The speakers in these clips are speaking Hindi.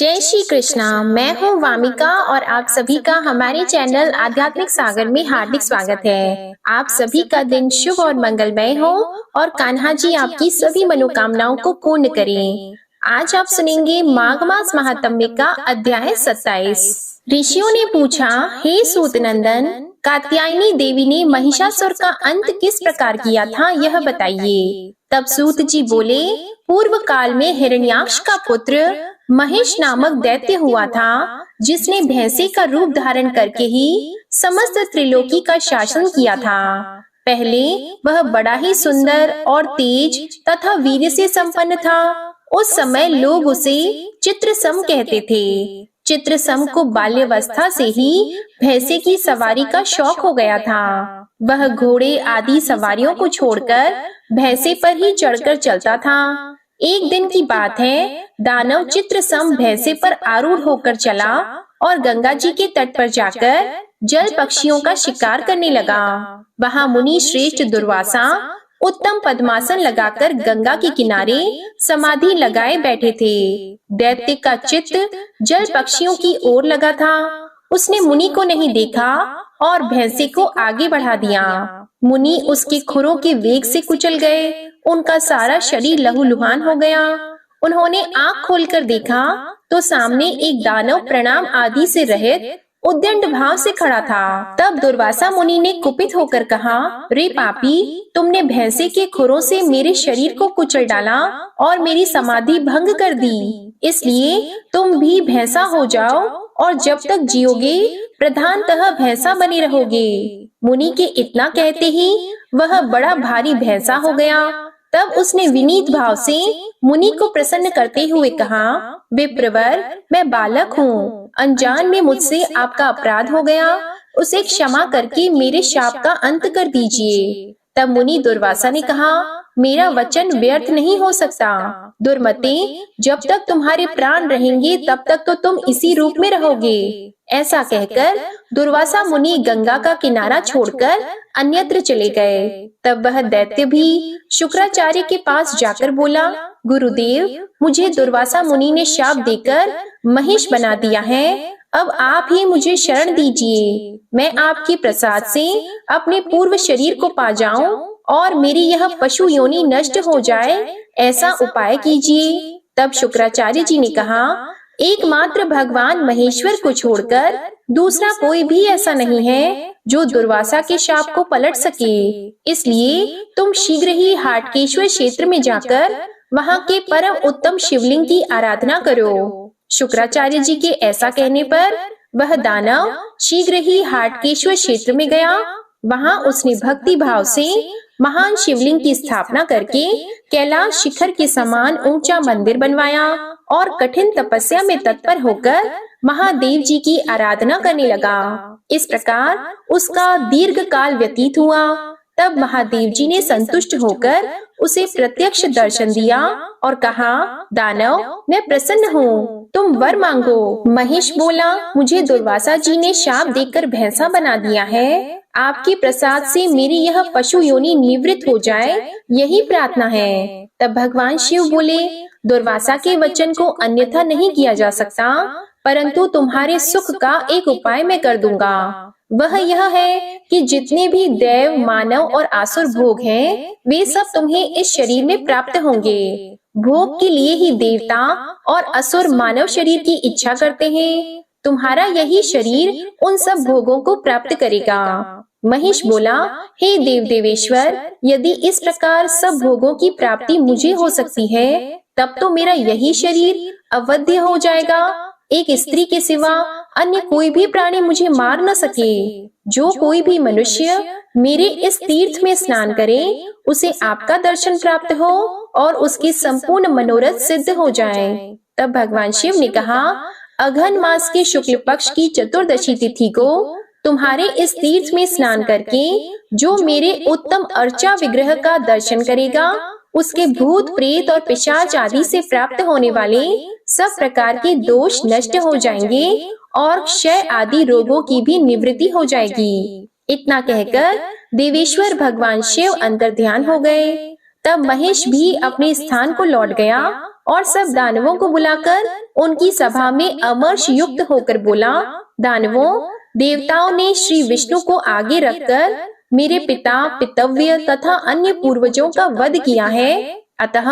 जय श्री कृष्णा। मैं हूँ वामिका और आप सभी का हमारे चैनल आध्यात्मिक सागर में हार्दिक स्वागत है। आप सभी का दिन शुभ और मंगलमय हो और कान्हा जी आपकी सभी मनोकामनाओं को पूर्ण करें। आज आप सुनेंगे माघ मास महात्म्य का अध्याय 27। ऋषियों ने पूछा, हे सूत नंदन, कात्यायनी देवी ने महिषासुर का अंत किस प्रकार किया था, यह बताइए। तब सूत जी बोले, पूर्व काल में हिरण्याक्ष का पुत्र महेश नामक दैत्य हुआ था, जिसने भैंसे का रूप धारण करके ही समस्त त्रिलोकी का शासन किया था। पहले वह बड़ा ही सुंदर और तेज तथा वीर्य से संपन्न था। उस समय लोग उसे चित्रसम कहते थे। चित्रसम को बाल्यावस्था से ही भैंसे की सवारी का शौक हो गया था। वह घोड़े आदि सवारियों को छोड़कर भैंसे पर ही चढ़कर चलता था। एक दिन की बात है, दानव चित्रसम भैंसे पर आरूढ़ होकर चला और गंगा जी के तट पर जाकर जल पक्षियों का शिकार करने लगा। वहाँ मुनि श्रेष्ठ दुर्वासा उत्तम पद्मासन लगाकर गंगा के किनारे समाधि लगाए बैठे थे। दैत्य का चित्त जल पक्षियों की ओर लगा था। उसने मुनि को नहीं देखा और भैंसे को आगे बढ़ा दिया। मुनि उसके खुरों के वेग से कुचल गए। उनका सारा शरीर लहूलुहान हो गया। उन्होंने आंख खोलकर देखा तो सामने एक दानव प्रणाम आदि से रहित उद्दंड भाव से खड़ा था। तब दुर्वासा मुनि ने कुपित होकर कहा, रे पापी, तुमने भैंसे के खुरों से मेरे शरीर को कुचल डाला और मेरी समाधि भंग कर दी। इसलिए तुम भी भैंसा हो जाओ और जब तक जियोगे प्रधानतः भैंसा बने रहोगे। मुनि के इतना कहते ही वह बड़ा भारी भैंसा हो गया। तब उसने विनीत भाव से मुनि को प्रसन्न करते हुए कहा, विप्रवर, मैं बालक हूँ, अनजान में मुझसे आपका अपराध हो गया, उसे क्षमा करके मेरे शाप का अंत कर दीजिए। तब मुनि दुर्वासा ने कहा, मेरा वचन व्यर्थ नहीं हो सकता। दुर्मते, जब तक तुम्हारे प्राण रहेंगे तब तक तो तुम इसी रूप में रहोगे। ऐसा कहकर दुर्वासा मुनि गंगा का किनारा छोड़कर अन्यत्र चले गए। तब वह दैत्य भी शुक्राचार्य के पास जाकर बोला, गुरुदेव, मुझे दुर्वासा मुनि ने शाप देकर महिष बना दिया है। अब आप ही मुझे शरण दीजिए। मैं आपके प्रसाद से अपने पूर्व शरीर को पा जाऊं और मेरी यह पशु योनि नष्ट हो जाए, ऐसा उपाय कीजिए। तब शुक्राचार्य जी ने कहा, एकमात्र भगवान महेश्वर को छोड़कर दूसरा कोई भी ऐसा नहीं है जो दुर्वासा के शाप को पलट सके। इसलिए तुम शीघ्र ही हाटकेश्वर क्षेत्र में जाकर वहाँ के परम उत्तम शिवलिंग की आराधना करो। शुक्राचार्य जी के ऐसा कहने पर वह दानव शीघ्र ही हाटकेश्वर क्षेत्र में गया। वहाँ उसने भक्ति भाव से महान शिवलिंग की स्थापना करके कैलाश शिखर के समान ऊंचा मंदिर बनवाया और कठिन तपस्या में तत्पर होकर महादेव जी की आराधना करने लगा। इस प्रकार उसका दीर्घ काल व्यतीत हुआ। तब महादेव जी ने संतुष्ट होकर उसे प्रत्यक्ष दर्शन दिया और कहा, दानव, मैं प्रसन्न हूँ, तुम वर मांगो। महेश बोला, मुझे दुर्वासा जी ने शाप देकर भैंसा बना दिया है। आपके प्रसाद से मेरी यह पशु योनि निवृत्त हो जाए, यही प्रार्थना है। तब भगवान शिव बोले, दुर्वासा के वचन को अन्यथा नहीं किया जा सकता, परंतु तुम्हारे सुख का एक उपाय मैं कर दूंगा। वह यह है कि जितने भी देव, मानव और आसुर भोग हैं, वे सब तुम्हें इस शरीर में प्राप्त होंगे। भोग के लिए ही देवता और असुर मानव शरीर की इच्छा करते हैं। तुम्हारा यही शरीर उन सब भोगों को प्राप्त करेगा। महेश बोला, हे देव देवेश्वर, यदि इस प्रकार सब भोगों की प्राप्ति मुझे हो सकती है, तब तो मेरा यही शरीर अवध्य हो जाएगा। एक स्त्री के सिवा अन्य कोई भी प्राणी मुझे मार न सके। जो कोई भी मनुष्य मेरे इस तीर्थ में स्नान करे, उसे आपका दर्शन प्राप्त हो और उसके संपूर्ण मनोरथ सिद्ध हो जाए। तब भगवान शिव ने कहा, अघन मास के शुक्ल पक्ष की चतुर्दशी तिथि को तुम्हारे इस तीर्थ में स्नान करके जो मेरे उत्तम अर्चा विग्रह का दर्शन करेगा, उसके भूत प्रेत और पिशाच आदि से प्राप्त होने वाले सब प्रकार के दोष नष्ट हो जाएंगे और क्षय आदि रोगों की भी निवृत्ति हो जाएगी। इतना कहकर देवेश्वर भगवान शिव अंतर्ध्यान हो गए। तब महेश भी अपने स्थान को लौट गया और सब दानवों को बुलाकर उनकी सभा में अमर्ष युक्त होकर बोला, दानवों, देवताओं ने श्री विष्णु को आगे रखकर मेरे पिता, पितव्य तथा अन्य पूर्वजों का वध किया है। अतः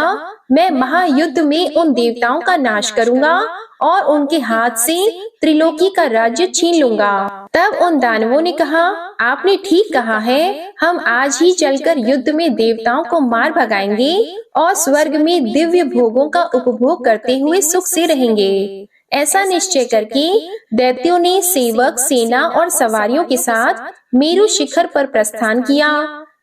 मैं महायुद्ध में उन देवताओं का नाश करूंगा और उनके हाथ से त्रिलोकी का राज्य छीन लूंगा। तब उन दानवों ने कहा, आपने ठीक कहा है, हम आज ही चलकर युद्ध में देवताओं को मार भगाएंगे और स्वर्ग में दिव्य भोगों का उपभोग करते हुए सुख से रहेंगे। ऐसा निश्चय करके दैत्यों ने सेवक, सेना और सवारियों के साथ मेरु शिखर पर प्रस्थान किया।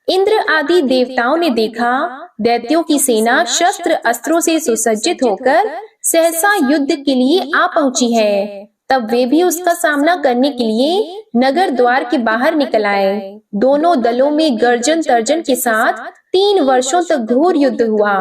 इंद्र आदि देवताओं ने देखा दैत्यों की सेना शस्त्र अस्त्रों से सुसज्जित होकर सहसा युद्ध के लिए आ पहुंची है। तब वे भी उसका सामना करने के लिए नगर द्वार के बाहर निकल आए। दोनों दलों में गर्जन तर्जन के साथ 3 वर्षों तक घोर युद्ध हुआ।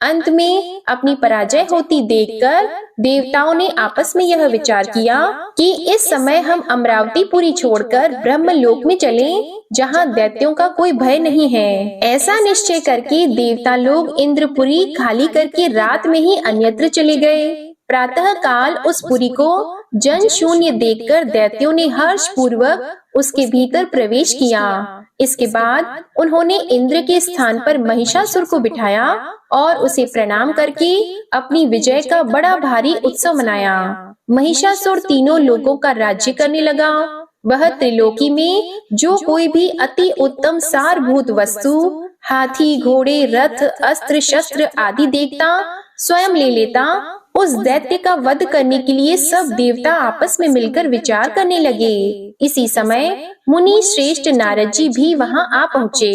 अंत में अपनी पराजय होती देखकर देवताओं ने आपस में यह विचार किया कि इस समय हम अमरावतीपुरी छोड़कर ब्रह्मलोक में चलें, जहां दैत्यों का कोई भय नहीं है। ऐसा निश्चय करके देवता लोग इंद्रपुरी खाली करके रात में ही अन्यत्र चले गए। प्रातः काल उस पुरी को जन शून्य देखकर दैत्यों ने हर्ष पूर्वक उसके भीतर प्रवेश किया। इसके बाद उन्होंने इंद्र के स्थान पर महिषासुर को बिठाया और उसे प्रणाम करके अपनी विजय का बड़ा भारी उत्सव मनाया। महिषासुर तीनों लोगों का राज्य करने लगा। वह त्रिलोकी में जो कोई भी अति उत्तम सारभूत वस्तु, हाथी, घोड़े, रथ, अस्त्र शस्त्र आदि देखता, स्वयं ले लेता। उस दैत्य का वध करने के लिए सब देवता आपस में मिलकर विचार करने लगे। इसी समय मुनि श्रेष्ठ नारद जी भी वहां आ पहुँचे।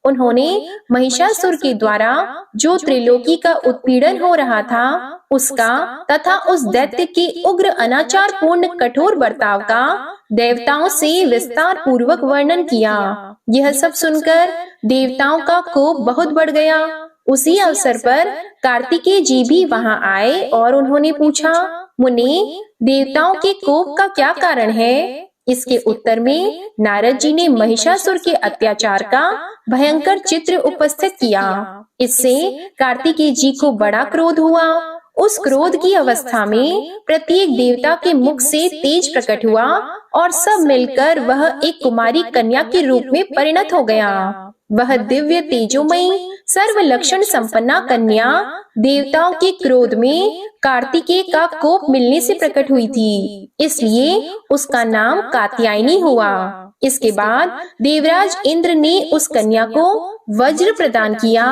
उन्होंने महिषासुर के द्वारा जो त्रिलोकी का उत्पीड़न हो रहा था उसका तथा उस दैत्य के उग्र अनाचार पूर्ण कठोर बर्ताव का देवताओं से विस्तार पूर्वक वर्णन किया। यह सब सुनकर देवताओं का कोप बहुत बढ़ गया। उसी अवसर पर कार्तिकेय जी भी वहां आए और उन्होंने पूछा, मुनि, देवताओं के कोप का क्या कारण है? इसके उत्तर में नारद जी ने महिषासुर के अत्याचार का भयंकर चित्र उपस्थित किया। इससे कार्तिकेय जी को बड़ा क्रोध हुआ। उस क्रोध की अवस्था में प्रत्येक देवता के मुख से तेज प्रकट हुआ और सब मिलकर वह एक कुमारी कन्या के रूप में परिणत हो गया। वह दिव्य तेजोमयी सर्व लक्षण संपन्ना कन्या देवताओं के क्रोध में कार्तिकेय का कोप मिलने से प्रकट हुई थी, इसलिए उसका नाम कात्यायनी हुआ। इसके बाद देवराज इंद्र ने उस कन्या को वज्र प्रदान किया।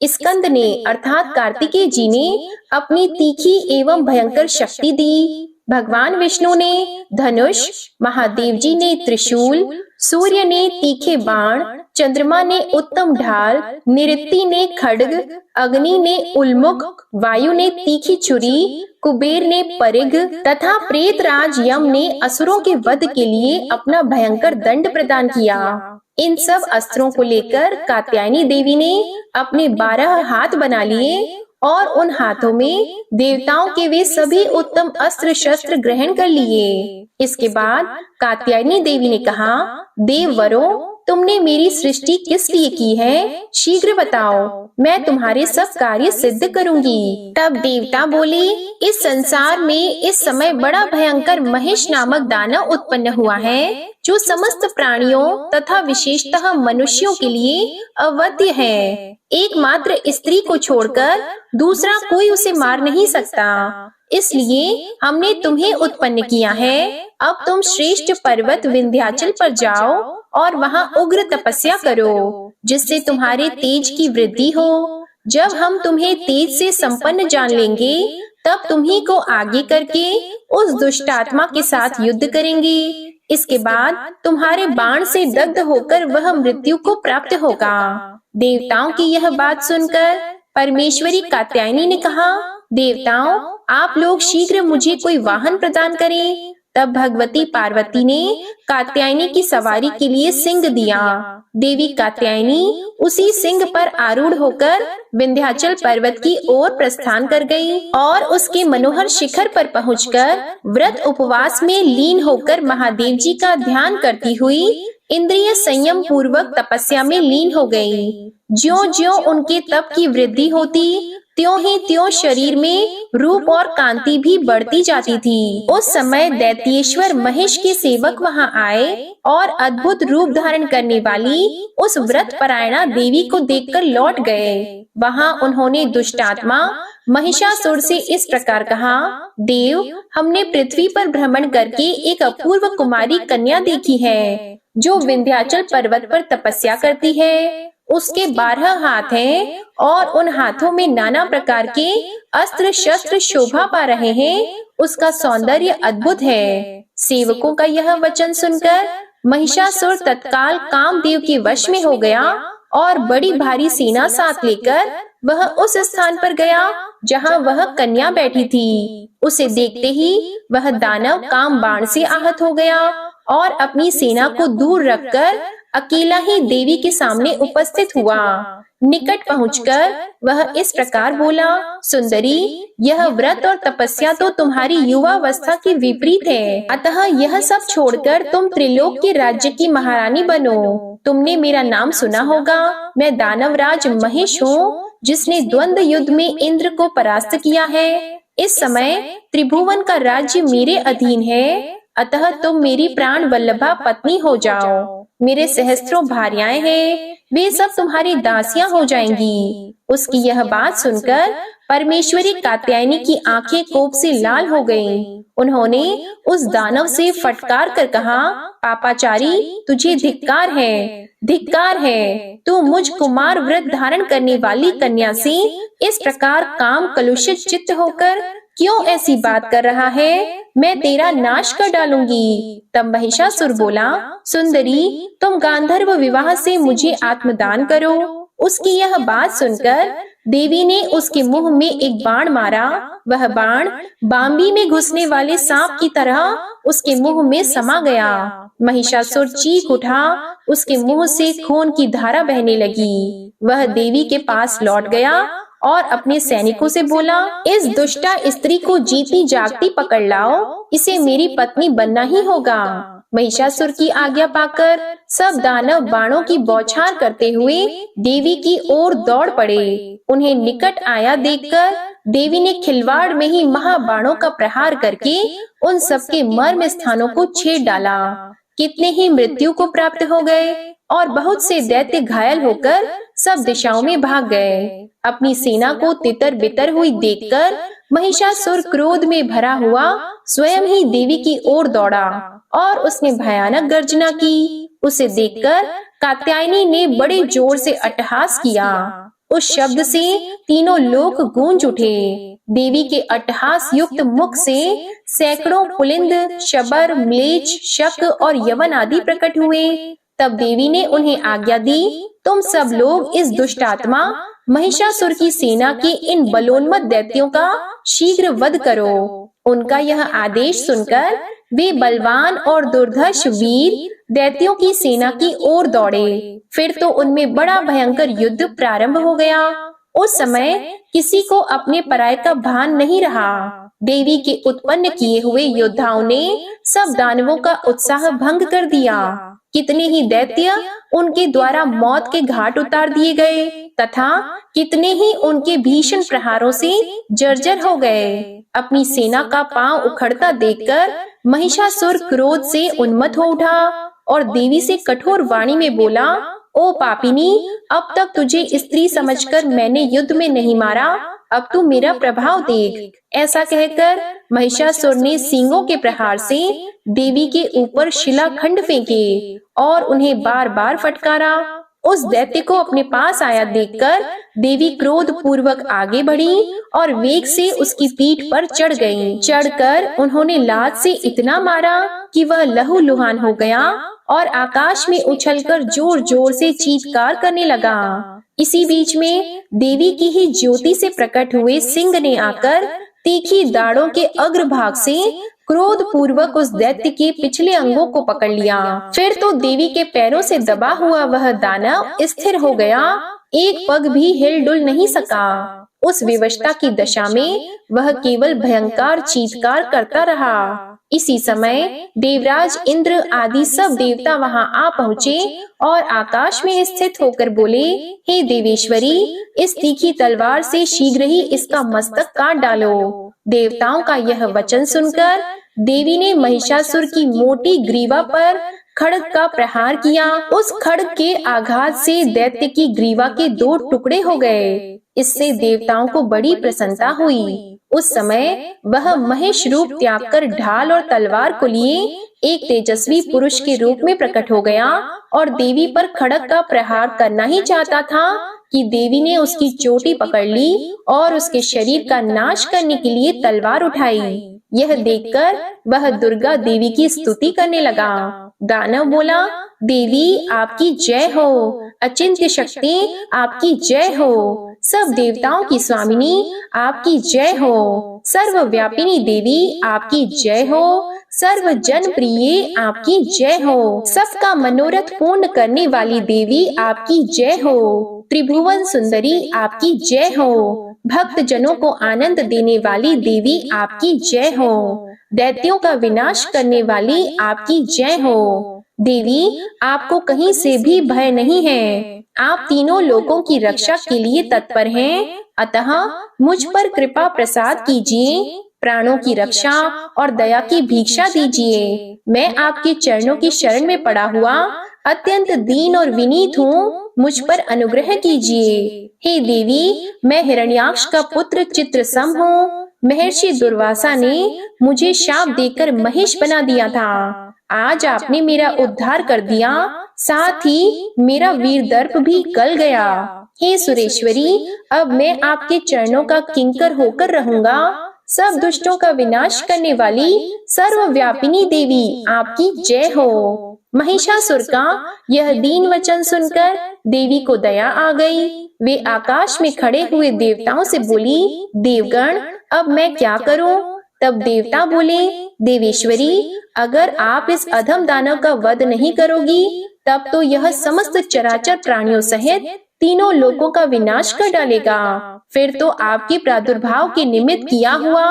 स्कंद ने अर्थात कार्तिकेय जी ने अपनी तीखी एवं भयंकर शक्ति दी। भगवान विष्णु ने धनुष, महादेव जी ने त्रिशूल, सूर्य ने तीखे बाण, चंद्रमा ने उत्तम ढाल, निऋति ने खड्ग, अग्नि ने उल्मुख, वायु ने तीखी छुरी, कुबेर ने परिघ तथा प्रेतराज यम ने असुरों के वध के लिए अपना भयंकर दंड प्रदान किया। इन सब अस्त्रों को लेकर कात्यायनी देवी ने अपने 12 हाथ बना लिए और उन हाथों में देवताओं के वे सभी उत्तम अस्त्र शस्त्र ग्रहण कर लिए। इसके बाद कात्यायनी देवी ने कहा, देववरों, तुमने मेरी सृष्टि किस लिए की है? शीघ्र बताओ, मैं तुम्हारे सब कार्य सिद्ध करूंगी। तब देवता बोले, इस संसार में इस समय बड़ा भयंकर महेश नामक दानव उत्पन्न हुआ है, जो समस्त प्राणियों तथा विशेषतः मनुष्यों के लिए अवध्य है। एकमात्र स्त्री को छोड़कर दूसरा कोई उसे मार नहीं सकता। इसलिए हमने तुम्हें उत्पन्न किया है। अब तुम श्रेष्ठ पर्वत विंध्याचल पर जाओ और वहां उग्र तपस्या करो, जिससे तुम्हारे तेज की वृद्धि हो। जब हम तुम्हें तेज से संपन्न जान लेंगे, तब तुम्ही को आगे करके उस दुष्टात्मा के साथ युद्ध करेंगे। इसके बाद तुम्हारे बाण से दग्ध होकर वह मृत्यु को प्राप्त होगा। देवताओं की यह बात सुनकर परमेश्वरी कात्यायनी ने कहा, देवताओं, आप लोग शीघ्र मुझे कोई वाहन प्रदान करें। तब भगवती पार्वती ने कात्यायनी की सवारी के लिए सिंह दिया। देवी कात्यायनी उसी सिंह पर आरूढ़ होकर विंध्याचल पर्वत की ओर प्रस्थान कर गई और उसके मनोहर शिखर पर पहुंचकर व्रत उपवास में लीन होकर महादेव जी का ध्यान करती हुई इंद्रिय संयम पूर्वक तपस्या में लीन हो गई। ज्यों ज्यों उनके तप की वृद्धि होती, त्यों ही त्यों शरीर में रूप और कांति भी बढ़ती जाती थी। उस समय दैत्येश्वर महेश के सेवक वहां आए और अद्भुत रूप धारण करने वाली उस व्रत परायणा देवी को देखकर लौट गए। वहां उन्होंने दुष्टात्मा महिषासुर से इस प्रकार कहा, देव, हमने पृथ्वी पर भ्रमण करके एक अपूर्व कुमारी कन्या देखी है, जो विंध्याचल पर्वत पर तपस्या करती है। उसके 12 हाथ हैं और उन हाथों में नाना प्रकार के अस्त्र शस्त्र शोभा पा रहे हैं। उसका सौंदर्य अद्भुत है। सेवकों का यह वचन सुनकर महिषासुर तत्काल कामदेव के वश में हो गया और बड़ी भारी सेना साथ लेकर वह उस स्थान पर गया जहां वह कन्या बैठी थी। उसे देखते ही वह दानव काम बाण से आहत हो गया और अपनी सेना को दूर रखकर अकेला ही देवी के सामने उपस्थित हुआ। निकट पहुंचकर वह इस प्रकार बोला, सुंदरी, यह व्रत और तपस्या तो तुम्हारी युवावस्था के विपरीत है, अतः यह सब छोड़कर तुम त्रिलोक के राज्य की महारानी बनो। तुमने मेरा नाम सुना होगा, मैं दानवराज महेश हूँ, जिसने द्वंद्व युद्ध में इंद्र को परास्त किया है। इस समय त्रिभुवन का राज्य मेरे अधीन है, अतः तुम मेरी प्राण वल्लभा पत्नी हो जाओ। मेरे सहस्त्रों भार्याएं हैं, वे सब तुम्हारी दासियां हो जाएंगी। उसकी यह बात सुनकर परमेश्वरी कात्यायनी की आंखें कोप से लाल हो गईं। उन्होंने उस दानव से फटकार कर कहा, पापाचारी, तुझे धिक्कार है, धिक्कार है। तू मुझ कुमार व्रत धारण करने वाली कन्या से इस प्रकार काम कलुषित चित्त होकर क्यों ऐसी बात कर रहा है? मैं तेरा नाश कर डालूंगी। तब महिषासुर बोला, सुंदरी, तुम गांधर्व विवाह से मुझे आत्मदान करो। उसकी यह बात सुनकर देवी ने उसके मुंह में एक बाण मारा। वह बाण बांबी में घुसने वाले सांप की तरह उसके मुंह में समा गया। महिषासुर चीख उठा, उसके मुंह से खून की धारा बहने लगी। वह देवी के पास लौट गया और अपने सैनिकों से बोला, इस दुष्टा स्त्री को जीती जागती पकड़ लाओ, इसे मेरी पत्नी बनना ही होगा। महिषासुर की आज्ञा पाकर सब दानव बाणों की बौछार करते हुए देवी की ओर दौड़ पड़े। उन्हें निकट आया देखकर देवी ने खिलवाड़ में ही महाबाणों का प्रहार करके उन सबके मर्म स्थानों को छेद डाला। कितने ही मृत्यु को प्राप्त हो गए और बहुत से दैत्य घायल होकर सब दिशाओं में भाग गए। अपनी सेना को तितर बितर हुई देखकर महिषासुर क्रोध में भरा हुआ स्वयं ही देवी की ओर दौड़ा और उसने भयानक गर्जना की। उसे देखकर कात्यायनी ने बड़े जोर से अट्टहास किया। उस शब्द से तीनों लोक गूंज उठे। देवी के अट्टहास युक्त मुख से सैकड़ों पुलिंद, शबर, म्लेच्छ, शक और यवन आदि प्रकट हुए। तब देवी ने उन्हें आज्ञा दी, तुम सब लोग इस दुष्टात्मा महिषासुर की सेना के इन बलोन्मत्त दैत्यों का शीघ्र वध करो। उनका यह आदेश सुनकर वे बलवान और दुर्धर्ष वीर दैत्यों की सेना की ओर दौड़े। फिर तो उनमें बड़ा भयंकर युद्ध प्रारंभ हो गया। उस समय किसी को अपने पराये का भान नहीं रहा। देवी के उत्पन्न किए हुए योद्धाओं ने सब दानवों का उत्साह भंग कर दिया। कितने ही दैत्य उनके द्वारा मौत के घाट उतार दिए गए तथा कितने ही उनके भीषण प्रहारों से जर्जर हो गए। अपनी सेना का पांव उखड़ता देखकर महिषासुर क्रोध से उन्मत्त हो उठा और देवी से कठोर वाणी में बोला, ओ पापिनी, अब तक तुझे स्त्री समझकर मैंने युद्ध में नहीं मारा, अब तू मेरा प्रभाव देख। ऐसा कहकर महिषासुर ने सींगों के प्रहार से देवी के ऊपर शिलाखंड फेंके और उन्हें बार बार फटकारा। उस दैत्य को अपने पास आया देखकर देवी क्रोध पूर्वक आगे बढ़ी और वेग से उसकी पीठ पर चढ़ गईं। चढ़कर उन्होंने लात से इतना मारा कि वह लहूलुहान हो गया और आकाश में उछलकर जोर जोर से चीत्कार करने लगा। इसी बीच में देवी की ही ज्योति से प्रकट हुए सिंह ने आकर तीखी दाढ़ों के अग्रभाग से क्रोध पूर्वक उस दैत्य के पिछले अंगों को पकड़ लिया। फिर तो देवी के पैरों से दबा हुआ वह दानव स्थिर हो गया, एक पग भी हिल डुल नहीं सका। उस विवशता की दशा में वह केवल भयंकर चीत्कार करता रहा। इसी समय देवराज इंद्र आदि सब देवता वहां आ पहुँचे और आकाश में स्थित होकर बोले, हे देवेश्वरी, इस तीखी तलवार से शीघ्र ही इसका मस्तक काट डालो। देवताओं का यह वचन सुनकर देवी ने महिषासुर की मोटी ग्रीवा पर खड्ग का प्रहार किया। उस खड्ग के आघात से दैत्य की ग्रीवा के 2 टुकड़े हो गए। इससे देवताओं को बड़ी प्रसन्नता हुई। उस समय वह महेश रूप त्याग कर ढाल और तलवार को लिए एक तेजस्वी पुरुष के रूप में प्रकट हो गया और देवी पर खड्ग का प्रहार करना ही चाहता था कि देवी ने उसकी चोटी पकड़ ली और उसके शरीर का नाश करने के लिए तलवार उठाई। यह देखकर वह दुर्गा देवी की स्तुति करने लगा। दानव बोला, देवी आपकी जय हो, अचिंत्य शक्ति आपकी जय हो, सब देवताओं की स्वामिनी आपकी जय हो, सर्वव्यापिनी देवी आपकी जय हो, सर्व जन प्रिय आपकी जय हो, सबका मनोरथ पूर्ण करने वाली देवी आपकी जय हो, त्रिभुवन सुंदरी आपकी जय हो, भक्त जनों को आनंद देने वाली देवी आपकी जय हो, दैत्यों का विनाश करने वाली आपकी जय हो। देवी आपको कहीं से भी भय नहीं है, आप तीनों लोगों की रक्षा के लिए तत्पर हैं, अतः मुझ पर कृपा प्रसाद कीजिए, प्राणों की रक्षा और दया की भिक्षा दीजिए। मैं आपके चरणों की शरण में पड़ा हुआ अत्यंत दीन और विनीत हूँ, मुझ पर अनुग्रह कीजिए। हे देवी, मैं हिरण्याक्ष का पुत्र चित्रसम हूँ। महर्षि दुर्वासा ने मुझे शाप देकर महेश बना दिया था। आज आपने मेरा उद्धार कर दिया, साथ ही मेरा वीर दर्प भी गल गया। हे सुरेश्वरी, अब मैं आपके चरणों का किंकर होकर रहूंगा। सब दुष्टों का विनाश करने वाली सर्वव्यापिनी देवी आपकी जय हो। महिषासुर का यह दीन वचन सुनकर देवी को दया आ गई। वे आकाश में खड़े हुए देवताओं से बोली, देवगण, अब मैं क्या करूं? तब देवता बोले, देवेश्वरी, अगर आप इस अधम दानव का वध नहीं करोगी, तब तो यह समस्त चराचर प्राणियों सहित तीनों लोगों का विनाश कर डालेगा। फिर तो आपके प्रादुर्भाव के निमित्त किया हुआ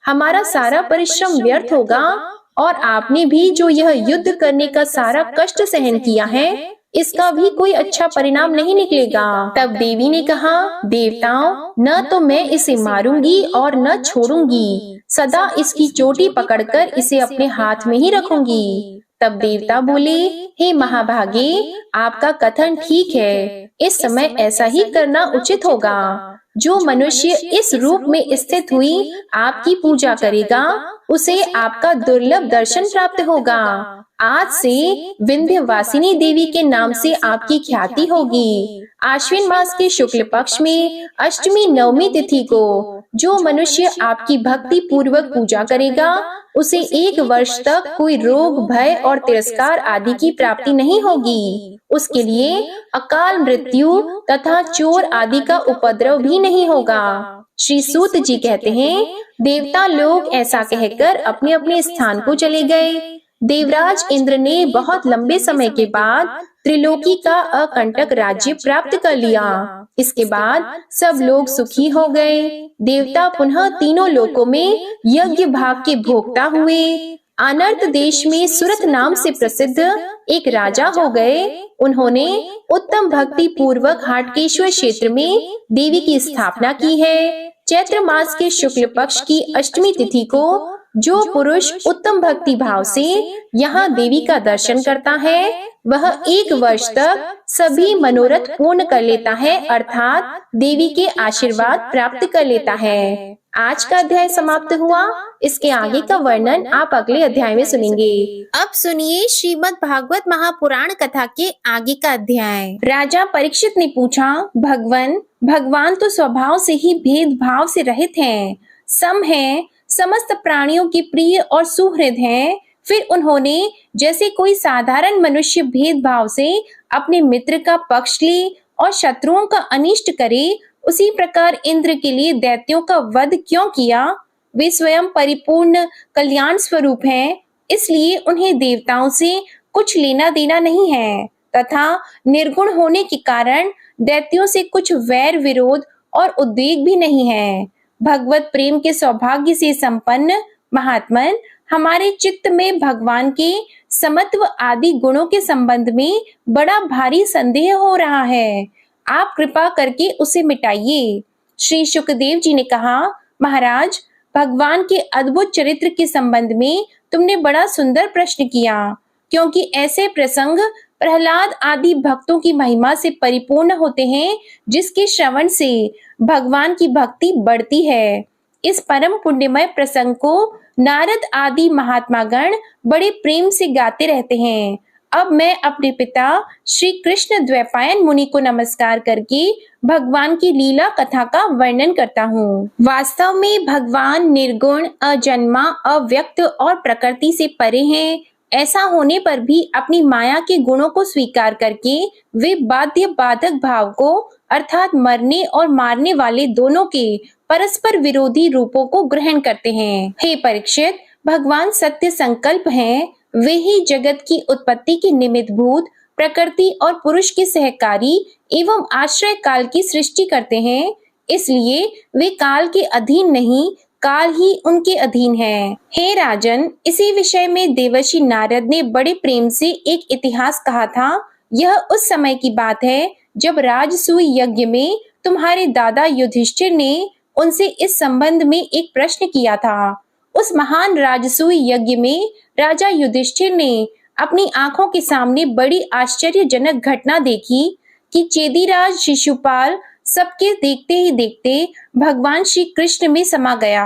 हमारा सारा परिश्रम व्यर्थ होगा और आपने भी जो यह युद्ध करने का सारा कष्ट सहन किया है, इसका भी कोई अच्छा परिणाम नहीं निकलेगा। तब देवी ने कहा, देवताओं, न तो मैं इसे मारूंगी और न छोड़ूंगी, सदा इसकी चोटी पकड़कर इसे अपने हाथ में ही रखूंगी। तब देवता बोले, हे महाभागे, आपका कथन ठीक है, इस समय ऐसा ही करना उचित होगा। जो मनुष्य इस रूप में स्थित हुई आपकी पूजा करेगा, उसे आपका दुर्लभ दर्शन प्राप्त होगा। आज से विंध्यवासिनी देवी के नाम से आपकी ख्याति होगी। आश्विन मास के शुक्ल पक्ष में अष्टमी नवमी तिथि को जो मनुष्य आपकी भक्ति पूर्वक पूजा करेगा, उसे 1 वर्ष तक कोई रोग, भय और तिरस्कार आदि की प्राप्ति नहीं होगी। उसके लिए अकाल मृत्यु तथा चोर आदि का उपद्रव भी नहीं होगा। श्री सूत जी कहते हैं, देवता लोग ऐसा कहकर अपने अपने स्थान को चले गए। देवराज इंद्र ने बहुत लंबे समय के बाद त्रिलोकी का अकंटक राज्य प्राप्त कर लिया। इसके बाद सब लोग सुखी हो गए। देवता पुनः तीनों लोकों में यज्ञ भाग के भोक्ता हुए। अनर्त देश में सुरथ नाम से प्रसिद्ध एक राजा हो गए। उन्होंने उत्तम भक्ति पूर्वक हाटकेश्वर क्षेत्र में देवी की स्थापना की है। चैत्र मास के शुक्ल पक्ष की अष्टमी तिथि को जो पुरुष उत्तम भक्ति भाव से यहाँ देवी का दर्शन करता है, वह 1 वर्ष तक सभी मनोरथ पूर्ण कर लेता है, अर्थात देवी के आशीर्वाद प्राप्त कर लेता है। आज का अध्याय समाप्त हुआ। इसके आगे का वर्णन आप अगले अध्याय में सुनेंगे। अब सुनिए श्रीमद् भागवत महापुराण कथा के आगे का अध्याय। राजा परीक्षित ने पूछा, भगवान तो स्वभाव से ही भेदभाव से रहित हैं, सम हैं, समस्त प्राणियों के प्रिय और सुहृद हैं। फिर उन्होंने जैसे कोई साधारण मनुष्य भेदभाव से अपने मित्र का पक्ष ले और शत्रुओं का अनिष्ट करे, उसी प्रकार इंद्र के लिए दैत्यों का वध क्यों किया? वे स्वयं परिपूर्ण कल्याण स्वरूप हैं, इसलिए उन्हें देवताओं से कुछ लेना देना नहीं है, तथा निर्गुण होने के कारण दैत्यों से कुछ वैर विरोध और उद्वेग भी नहीं है। भगवत प्रेम के सौभाग्य से संपन्न महात्मन, हमारे चित्त में भगवान के समत्व आदि गुणों के संबंध में बड़ा भारी संदेह हो रहा है। आप कृपा करके उसे मिटाइए। श्री शुकदेव जी ने कहा, महाराज, भगवान के अद्भुत चरित्र के संबंध में तुमने बड़ा सुंदर प्रश्न किया, क्योंकि ऐसे प्रसंग प्रहलाद आदि भक्तों की महिमा से परिपूर्ण होते हैं, जिसके श्रवण से भगवान की भक्ति बढ़ती है। इस परम पुण्यमय प्रसंग को नारद आदि महात्मागण बड़े प्रेम से गाते रहते हैं। अब मैं अपने पिता श्री कृष्ण द्वैपायन मुनि को नमस्कार करके भगवान की लीला कथा का वर्णन करता हूँ। वास्तव में भगवान निर्गुण, अजन्मा, अव्यक्त और प्रकृति से परे हैं। ऐसा होने पर भी अपनी माया के गुणों को स्वीकार करके वे बाध्य बाधक भाव को, अर्थात मरने और मारने वाले दोनों के परस्पर विरोधी रूपों को ग्रहण करते हैं। हे परीक्षित, भगवान सत्य संकल्प हैं। वे ही जगत की उत्पत्ति के निमित्त भूत, प्रकृति और पुरुष के सहकारी एवं आश्रय काल की सृष्टि करते हैं। इसलिए वे काल के अधीन नहीं, काल ही उनके अधीन है। हे राजन, इसी विषय में देवर्षि नारद ने बड़े प्रेम से एक इतिहास कहा था। यह उस समय की बात है जब राजसूय यज्ञ में तुम्हारे दादा युधिष्ठिर ने उनसे इस संबंध में एक प्रश्न किया था। उस महान राजसूय यज्ञ में राजा युधिष्ठिर ने अपनी आंखों के सामने बड़ी आश्चर्यजनक घटना देखी कि चेदीराज शिशुपाल सबके देखते ही देखते भगवान श्री कृष्ण में समा गया।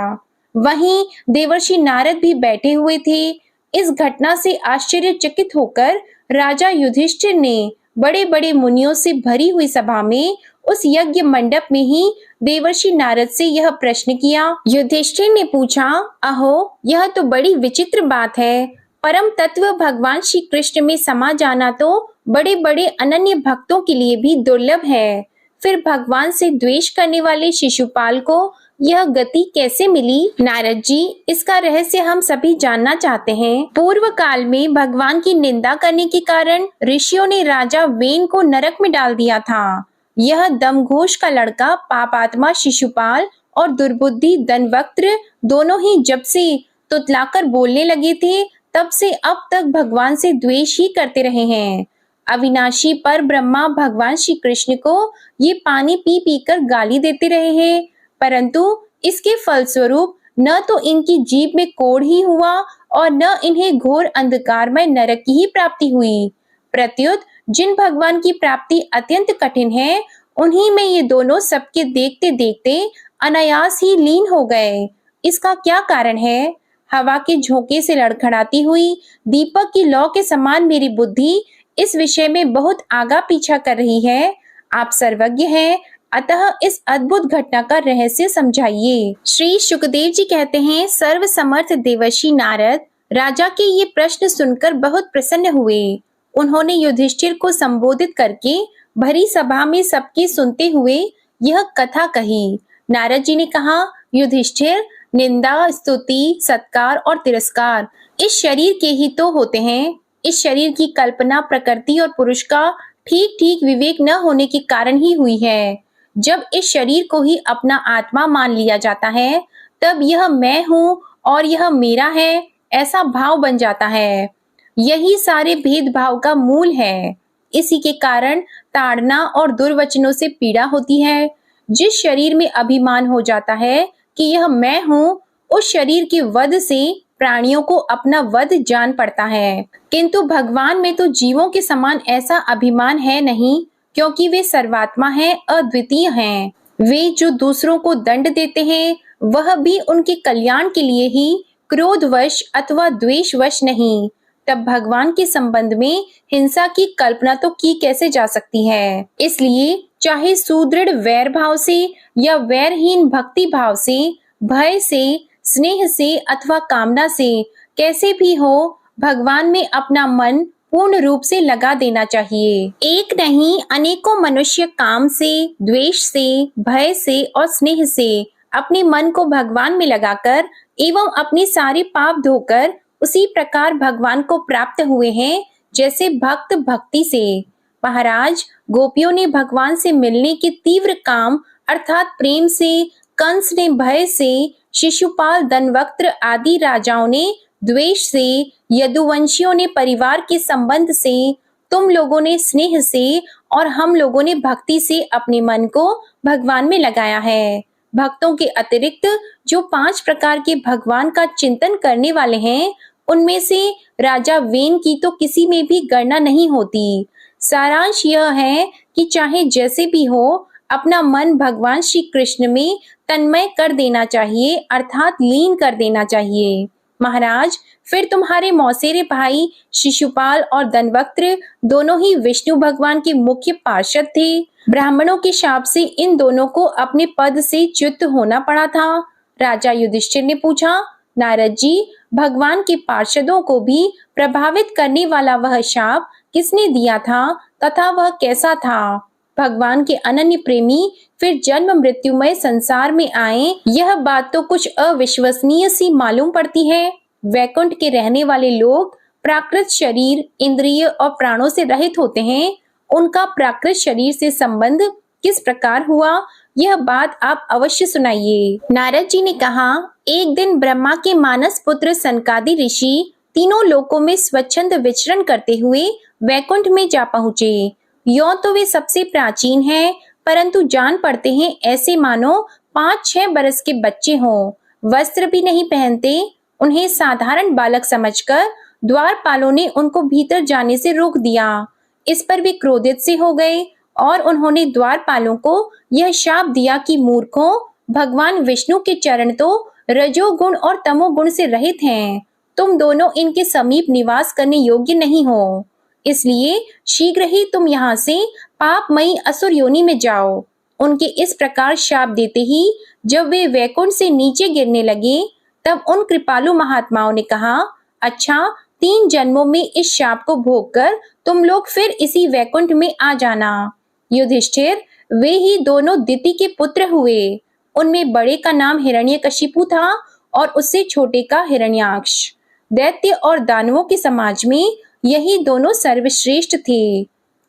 वहीं देवर्षि नारद भी बैठे हुए थे। इस घटना से आश्चर्यचकित होकर राजा युधिष्ठिर ने बड़े बड़े मुनियों से भरी हुई सभा में, उस यज्ञ मंडप में ही देवर्षि नारद से यह प्रश्न किया। युधिष्ठिर ने पूछा, अहो, यह तो बड़ी विचित्र बात है। परम तत्व भगवान श्री कृष्ण में समा जाना तो बड़े बड़े अनन्य भक्तों के लिए भी दुर्लभ है। फिर भगवान से द्वेष करने वाले शिशुपाल को यह गति कैसे मिली? नारद जी, इसका रहस्य हम सभी जानना चाहते हैं। पूर्व काल में भगवान की निंदा करने के कारण ऋषियों ने राजा वेन को नरक में डाल दिया था। यह दमघोष का लड़का पापात्मा शिशुपाल और दुर्बुद्धि धनवक्त्र दोनों ही जब से तुतलाकर बोलने लगे थे, तब से अब तक भगवान से द्वेष ही करते रहे हैं। अविनाशी पर ब्रह्मा भगवान श्री कृष्ण को ये पानी पी पी कर गाली देते रहे हैं, परंतु इसके फलस्वरूप न तो इनकी जीभ में कोढ़ ही हुआ और न इन्हें घोर अंधकारमय नरक की ही प्राप्ति हुई। प्रत्युत जिन भगवान की प्राप्ति अत्यंत कठिन है, उन्हीं में ये दोनों सबके देखते देखते अनायास ही लीन हो गए। इसका क्या कारण है? हवा के झोंके से लड़खड़ाती हुई दीपक की लौ के समान मेरी बुद्धि इस विषय में बहुत आगा पीछा कर रही है। आप सर्वज्ञ हैं, अतः इस अद्भुत घटना का रहस्य समझाइए। श्री शुकदेव जी कहते हैं, सर्व समर्थ देवर्षि नारद राजा के ये प्रश्न सुनकर बहुत प्रसन्न हुए। उन्होंने युधिष्ठिर को संबोधित करके भरी सभा में सबके सुनते हुए यह कथा कही। नारद जी ने कहा, युधिष्ठिर, निंदा, स्तुति, सत्कार और तिरस्कार इस शरीर के ही तो होते हैं। इस शरीर की कल्पना प्रकृति और पुरुष का ठीक ठीक विवेक न होने के कारण ही हुई है। जब इस शरीर को ही अपना आत्मा मान लिया जाता है, तब यह मैं हूँ और यह मेरा है, ऐसा भाव बन जाता है। यही सारे भेदभाव का मूल है। इसी के कारण ताड़ना और दुर्वचनों से पीड़ा होती है। जिस शरीर में अभिमान हो जाता है कि यह मैं हूँ, उस शरीर के वध से प्राणियों को अपना वध जान पड़ता है। किंतु भगवान में तो जीवों के समान ऐसा अभिमान है नहीं, क्योंकि वे सर्वात्मा हैं, अद्वितीय हैं। वे जो दूसरों को दंड देते हैं, वह भी उनके कल्याण के लिए ही, क्रोधवश अथवा द्वेषवश नहीं। तब भगवान के संबंध में हिंसा की कल्पना तो की कैसे जा सकती है? इसलिए चाहे सुदृढ़ वैर भाव से या वैरहीन भक्ति भाव से, भय से, स्नेह से अथवा कामना से, कैसे भी हो, भगवान में अपना मन पूर्ण रूप से लगा देना चाहिए। एक नहीं, अनेकों मनुष्य काम से, द्वेष से, भय से और स्नेह से अपने मन को भगवान में लगाकर एवं अपने सारे पाप धोकर उसी प्रकार भगवान को प्राप्त हुए हैं, जैसे भक्त भक्ति से। महाराज, गोपियों ने भगवान से मिलने के तीव्र काम अर्थात प्रेम से, कंस ने भय से, शिशुपाल, धनवक्त्र आदि राजाओं ने द्वेष से, यदुवंशियों ने परिवार के संबंध से, तुम लोगों ने स्नेह से और हम लोगों ने भक्ति से अपने मन को भगवान में लगाया है। भक्तों के अतिरिक्त जो 5 प्रकार के भगवान का चिंतन करने वाले हैं, उनमें से राजा वेन की तो किसी में भी गणना नहीं होती। सारांश यह है कि चाहे जैसे भी हो, अपना मन भगवान श्री कृष्ण में तन्मय कर देना चाहिए, अर्थात लीन कर देना चाहिए। महाराज, फिर तुम्हारे मौसेरे भाई शिशुपाल और धनवक्त्र दोनों ही विष्णु भगवान के मुख्य पार्षद थे। ब्राह्मणों के शाप से इन दोनों को अपने पद से च्युत होना पड़ा था। राजा युधिष्ठिर ने पूछा, नारद जी, भगवान के पार्षदों को भी प्रभावित करने वाला वह शाप किसने दिया था तथा वह कैसा था? भगवान के अनन्य प्रेमी फिर जन्म मृत्युमय संसार में आए, यह बात तो कुछ अविश्वसनीय सी मालूम पड़ती है। वैकुंठ के रहने वाले लोग प्राकृत शरीर, इंद्रिय और प्राणों से रहित होते हैं। उनका प्राकृत शरीर से संबंध किस प्रकार हुआ, यह बात आप अवश्य सुनाइए। नारद जी ने कहा, एक दिन ब्रह्मा के मानस पुत्र सनकादि ऋषि तीनों लोकों में स्वच्छंद विचरण करते हुए वैकुंठ में जा पहुंचे। यों तो वे सबसे प्राचीन हैं, परंतु जान पड़ते हैं ऐसे मानो 5-6 बरस के बच्चे हों। वस्त्र भी नहीं पहनते। उन्हें साधारण बालक समझकर द्वारपालों ने उनको भीतर जाने से रोक दिया। इस पर वे क्रोधित से हो गए और उन्होंने द्वारपालों को यह शाप दिया कि मूर्खों, भगवान विष्णु के चरण तो रजोगुण और तमोगुण से रहित हैं। तुम दोनों इनके समीप निवास करने योग्य नहीं हो, इसलिए शीघ्र ही तुम यहाँ से पापमयी असुर योनि में जाओ। उनके इस प्रकार शाप देते ही जब वे वैकुंठ से नीचे गिरने लगे, तब उन कृपालु महात्माओं ने कहा, अच्छा, 3 जन्मों में इस शाप को भोग कर तुम लोग फिर इसी वैकुंठ में आ जाना। युधिष्ठिर, वे ही दोनों दिति के पुत्र हुए। उनमें बड़े का नाम हिरण्यकशिपु था और उससे छोटे का हिरण्याक्ष। दैत्य और दानवों के समाज में यही दोनों सर्वश्रेष्ठ थे।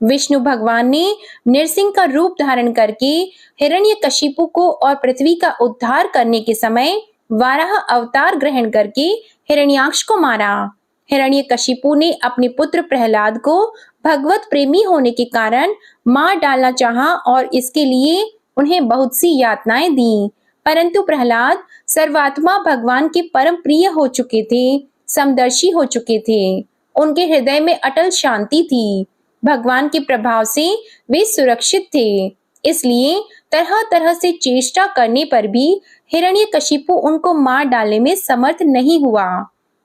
विष्णु भगवान ने नृसिंह का रूप धारण करके हिरण्यकशिपु को और पृथ्वी का उद्धार करने के समय वाराह अवतार ग्रहण करके हिरण्याक्ष को मारा। हिरण्यकशिपु ने अपने पुत्र प्रहलाद को भगवत प्रेमी होने के कारण मार डालना चाहा और इसके लिए उन्हें बहुत सी यातनाएं दी, परंतु प्रहलाद सर्वात्मा भगवान के परम प्रिय हो चुके थे, समदर्शी हो चुके थे। उनके हृदय में अटल शांति थी। भगवान के प्रभाव से वे सुरक्षित थे, इसलिए तरह तरह से चेष्टा करने पर भी हिरण्यकशिपु उनको मार डालने में समर्थ नहीं हुआ।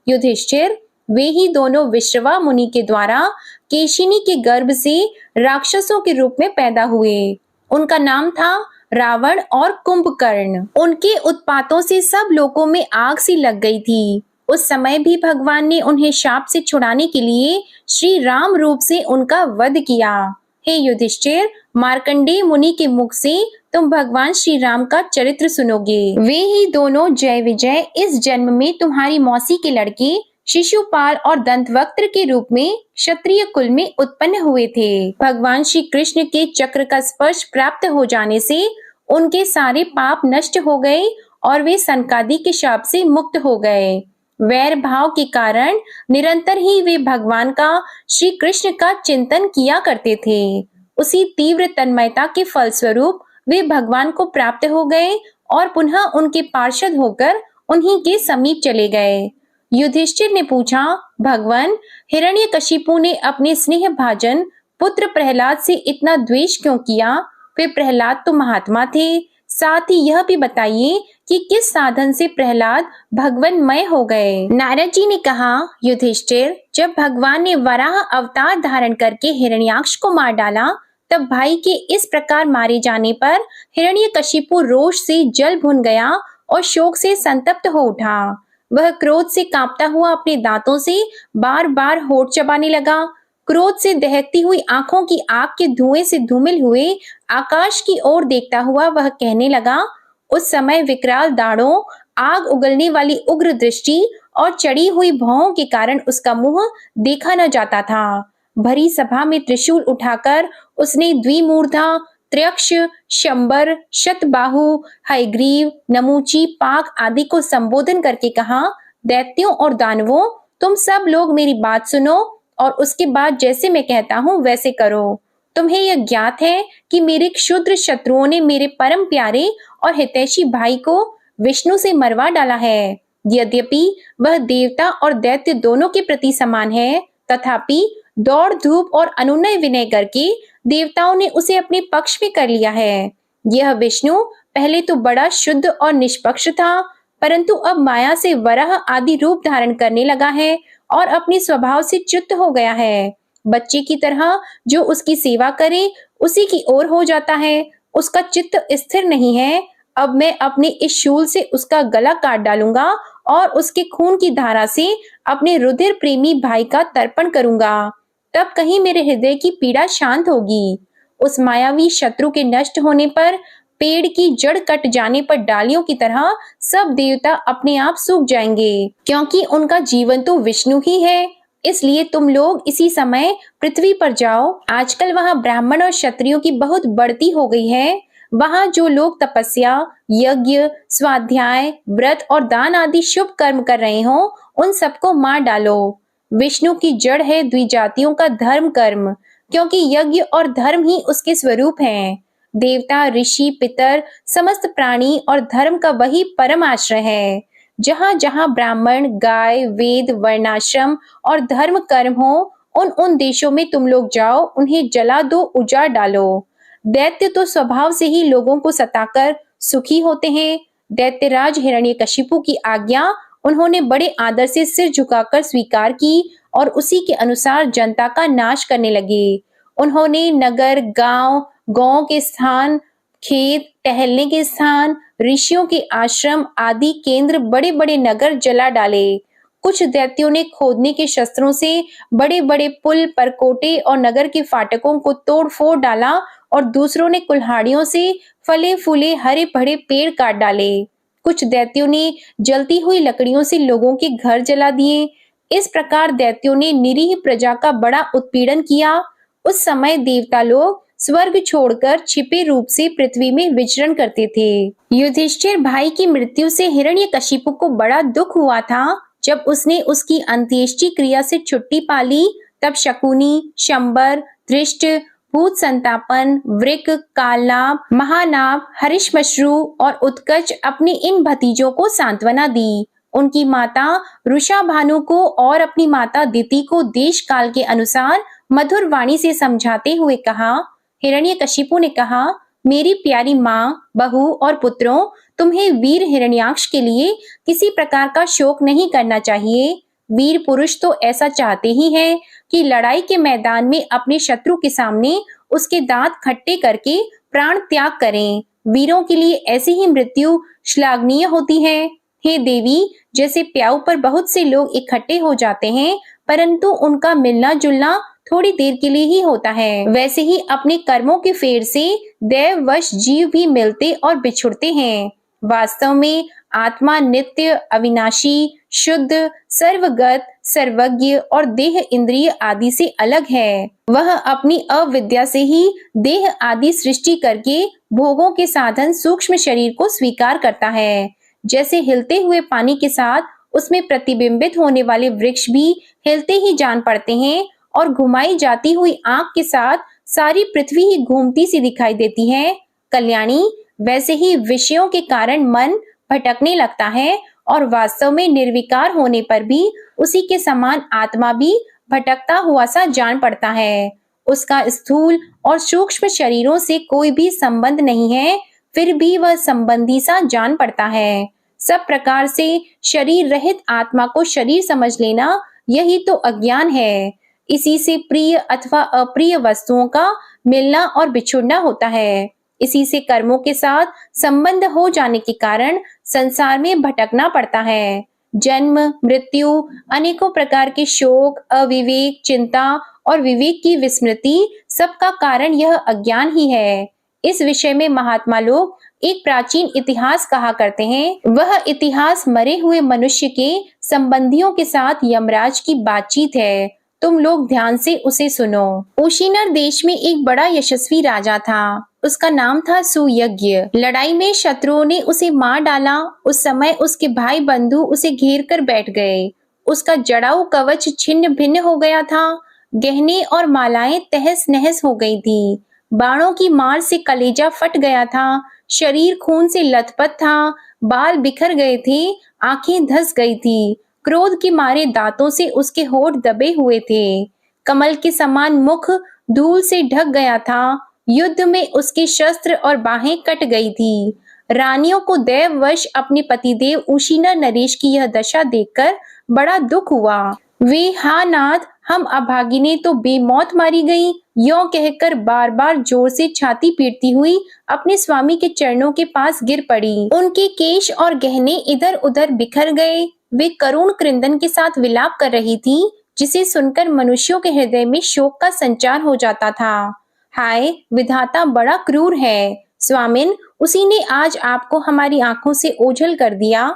युधिष्ठिर, वे ही दोनों विश्रवा मुनि के द्वारा केशिनी के गर्भ से राक्षसों के रूप में पैदा हुए। उनका नाम था रावण और कुंभकर्ण। उनके उत्पातों से सब लोगों में आग सी लग गई थी। उस समय भी भगवान ने उन्हें शाप से छुड़ाने के लिए श्री राम रूप से उनका वध किया। हे युधिष्ठिर, मार्कंडेय मुनि के मुख से तुम भगवान श्री राम का चरित्र सुनोगे। वे ही दोनों जय विजय इस जन्म में तुम्हारी मौसी के लड़के शिशुपाल और दंतवक्त्र के रूप में क्षत्रिय कुल में उत्पन्न हुए थे। भगवान श्री कृष्ण के चक्र का स्पर्श प्राप्त हो जाने से उनके सारे पाप नष्ट हो गए और वे सनकादि के शाप से मुक्त हो गए। वैर भाव के कारण निरंतर ही वे भगवान का, श्री कृष्ण का चिंतन किया करते थे। उसी तीव्र तन्मयता के फलस्वरूप वे भगवान को प्राप्त हो गए और पुनः उनके पार्षद होकर उन्हीं के समीप चले गए। युधिष्ठिर ने पूछा, भगवान, हिरण्यकशिपु ने अपने स्नेह भाजन पुत्र प्रहलाद से इतना द्वेष क्यों किया? वे प्रहलाद तो महात्मा थे। साथ ही यह भी बताइए कि किस साधन से प्रहलाद भगवन्मय हो गए। नारद जी ने कहा, युधिष्ठिर, जब भगवान ने वराह अवतार धारण करके हिरण्याक्ष को मार डाला, तब भाई के इस प्रकार मारे जाने पर हिरण्यकशिपु रोष से जल भुन गया और शोक से संतप्त हो उठा। वह क्रोध से कांपता हुआ अपने दांतों से बार बार होठ चबाने लगा। क्रोध से दहकती हुई आंखों की आग के धुएं से धूमिल हुए आकाश की ओर देखता हुआ वह कहने लगा। उस समय विकराल दाढ़ों, आग उगलने वाली उग्र दृष्टि और चढ़ी हुई भौं के कारण उसका मुंह देखा न जाता था। भरी सभा में त्रिशूल उठाकर उसने द्विमूर्धा त्र्यक्ष, शंबर, शतबाहु, हयग्रीव, नमूची, पाक आदि को संबोधन करके कहा, दैत्यों और दानवों, तुम सब लोग मेरी बात सुनो और उसके बाद जैसे मैं कहता हूँ वैसे करो। तुम्हें यह ज्ञात है कि मेरे क्षुद्र शत्रुओं ने मेरे परम प्यारे और हितैषी भाई को विष्णु से मरवा डाला है। यद्यपि वह देवता और दैत्य दोनों के प्रति समान है, तथापि दौड़ धूप और अनुनय विनय करके देवताओं ने उसे अपने पक्ष में कर लिया है। यह विष्णु पहले तो बड़ा शुद्ध और निष्पक्ष था, परंतु अब माया से वराह आदि रूप धारण करने लगा है और अपने स्वभाव से च्युत हो गया है। बच्चे की तरह जो उसकी सेवा करे उसी की ओर हो जाता है, उसका चित्त स्थिर नहीं है। अब मैं अपने इस शूल से उसका गला काट डालूंगा और उसके खून की धारा से अपने रुधिर प्रेमी भाई का तर्पण करूंगा, तब कहीं मेरे हृदय की पीड़ा शांत होगी। उस मायावी शत्रु के नष्ट होने पर, पेड़ की जड़ कट जाने पर डालियों की तरह सब देवता अपने आप सूख जाएंगे, क्योंकि उनका जीवन तो विष्णु ही है। इसलिए तुम लोग इसी समय पृथ्वी पर जाओ। आजकल वहां ब्राह्मण और क्षत्रियों की बहुत बढ़ती हो गई है। वहां जो लोग तपस्या, यज्ञ, स्वाध्याय, व्रत और दान आदि शुभ कर्म कर रहे हो, उन सबको मार डालो। विष्णु की जड़ है द्विजातियों का धर्म कर्म, क्योंकि यज्ञ और धर्म ही उसके स्वरूप हैं। देवता, ऋषि, पितर, समस्त प्राणी और धर्म का वही परम आश्रय है। जहां जहां ब्राह्मण, गाय, वेद, वर्णाश्रम और धर्म कर्म हो, उन उन देशों में तुम लोग जाओ, उन्हें जला दो, उजाड़ डालो। दैत्य तो स्वभाव से ही लोगों को सताकर सुखी होते हैं। दैत्यराज हिरण्यकशिपु की आज्ञा उन्होंने बड़े आदर से सिर झुकाकर स्वीकार की और उसी के अनुसार जनता का नाश करने लगे। उन्होंने नगर, गांव, गौ के स्थान, खेत, टहलने के स्थान, ऋषियों के आश्रम आदि केंद्र, बड़े बड़े नगर जला डाले। कुछ दैत्यों ने खोदने के शस्त्रों से बड़े बड़े पुल, परकोटे और नगर के फाटकों को तोड़ फोड़ डाला और दूसरों ने कुल्हाड़ियों से फले फूले हरे भरे पेड़ काट डाले। कुछ दैत्यों ने जलती हुई लकड़ियों से लोगों के घर जला दिए। इस प्रकार दैत्यों ने निरीह प्रजा का बड़ा उत्पीड़न किया। उस समय देवता लोग स्वर्ग छोड़कर छिपे रूप से पृथ्वी में विचरण करते थे। युधिष्ठिर भाई की मृत्यु से हिरण्यकशिपु को बड़ा दुख हुआ था। जब उसने उसकी अंत्येष्टि क्रिया से छुट्टी पाली, तब शकुनी, शंबर, धृष्ट, भूत संतापन, वृक, कालनाभ, महानाभ, हरिश्मश्रु और उत्कच अपने इन भतीजों को सांत्वना दी। उनकी माता रुषा भानु को और अपनी माता दिति को देश काल के अनुसार मधुर वाणी से समझाते हुए कहा। हिरण्यकशिपु ने कहा, मेरी प्यारी माँ, बहू और पुत्रों, तुम्हें वीर हिरण्याक्ष के लिए किसी प्रकार का शोक नहीं करना चाहिए। वीर पुरुष तो ऐसा चाहते ही हैं कि लड़ाई के मैदान में अपने शत्रु के सामने उसके दांत खट्टे करके प्राण त्याग करें। वीरों के लिए ऐसी ही मृत्यु श्लाघनीय होती है। हे देवी, जैसे प्याऊ पर बहुत से लोग इकट्ठे हो जाते हैं, परंतु उनका मिलना जुलना थोड़ी देर के लिए ही होता है, वैसे ही अपने कर्मों के फेर से दैववश जीव भी मिलते और बिछुड़ते हैं। वास्तव में आत्मा नित्य, अविनाशी, शुद्ध, सर्वगत, सर्वज्ञ और देह इंद्रिय आदि से अलग है। वह अपनी अविद्या से ही देह आदि सृष्टि करके भोगों के साधन सूक्ष्म शरीर को स्वीकार करता है। जैसे हिलते हुए पानी के साथ उसमें प्रतिबिंबित होने वाले वृक्ष भी हिलते ही जान पड़ते हैं और घुमाई जाती हुई आंख के साथ सारी पृथ्वी ही घूमती सी दिखाई देती है। कल्याणी, वैसे ही विषयों के कारण मन भटकने लगता है और वास्तव में निर्विकार होने पर भी उसी के समान आत्मा भी भटकता हुआ सा जान पड़ता है। उसका स्थूल और सूक्ष्म शरीरों से कोई भी संबंध नहीं है, फिर भी वह संबंधी सा जान पड़ता है। सब प्रकार से शरीर रहित आत्मा को शरीर समझ लेना, यही तो अज्ञान है। इसी से प्रिय अथवा अप्रिय वस्तुओं का मिलना और बिछुड़ना होता है। इसी से कर्मों के साथ संबंध हो जाने के कारण संसार में भटकना पड़ता है। जन्म, मृत्यु, अनेकों प्रकार के शोक, अविवेक, चिंता और विवेक की विस्मृति, सबका कारण यह अज्ञान ही है। इस विषय में महात्मा लोग एक प्राचीन इतिहास कहा करते हैं। वह इतिहास मरे हुए मनुष्य के संबंधियों के साथ यमराज की बातचीत है। तुम लोग ध्यान से उसे सुनो। उशीनर देश में एक बड़ा यशस्वी राजा था। उसका नाम था सुयज्ञ। लड़ाई में शत्रुओं ने उसे मार डाला। उस समय उसके भाई बंधु उसे घेर कर बैठ गए। उसका जड़ाऊ कवच छिन्न भिन्न हो गया था। गहने और मालाएं तहस नहस हो गई थी। बाणों की मार से कलेजा फट गया था। शरीर खून से लथपथ था। बाल बिखर गए थे। आंखें धंस गई थी। क्रोध के मारे दांतों से उसके होठ दबे हुए थे। कमल के समान मुख धूल से ढक गया था। युद्ध में उसके शस्त्र और बाहें कट गई थी। रानियों को दैववश अपने पतिदेव उशीनर नरेश की यह दशा देखकर बड़ा दुख हुआ। वे हा नाथ, हम अभागिने तो बेमौत मारी गई, यों कहकर बार बार जोर से छाती पीटती हुई अपने स्वामी के चरणों के पास गिर पड़ी। उनके केश और गहने इधर उधर बिखर गए। वे करुण क्रंदन के साथ विलाप कर रही थी, जिसे सुनकर मनुष्यों के हृदय में शोक का संचार हो जाता था। हाय, विधाता बड़ा क्रूर है। स्वामिन, उसी ने आज आपको हमारी आंखों से ओझल कर दिया।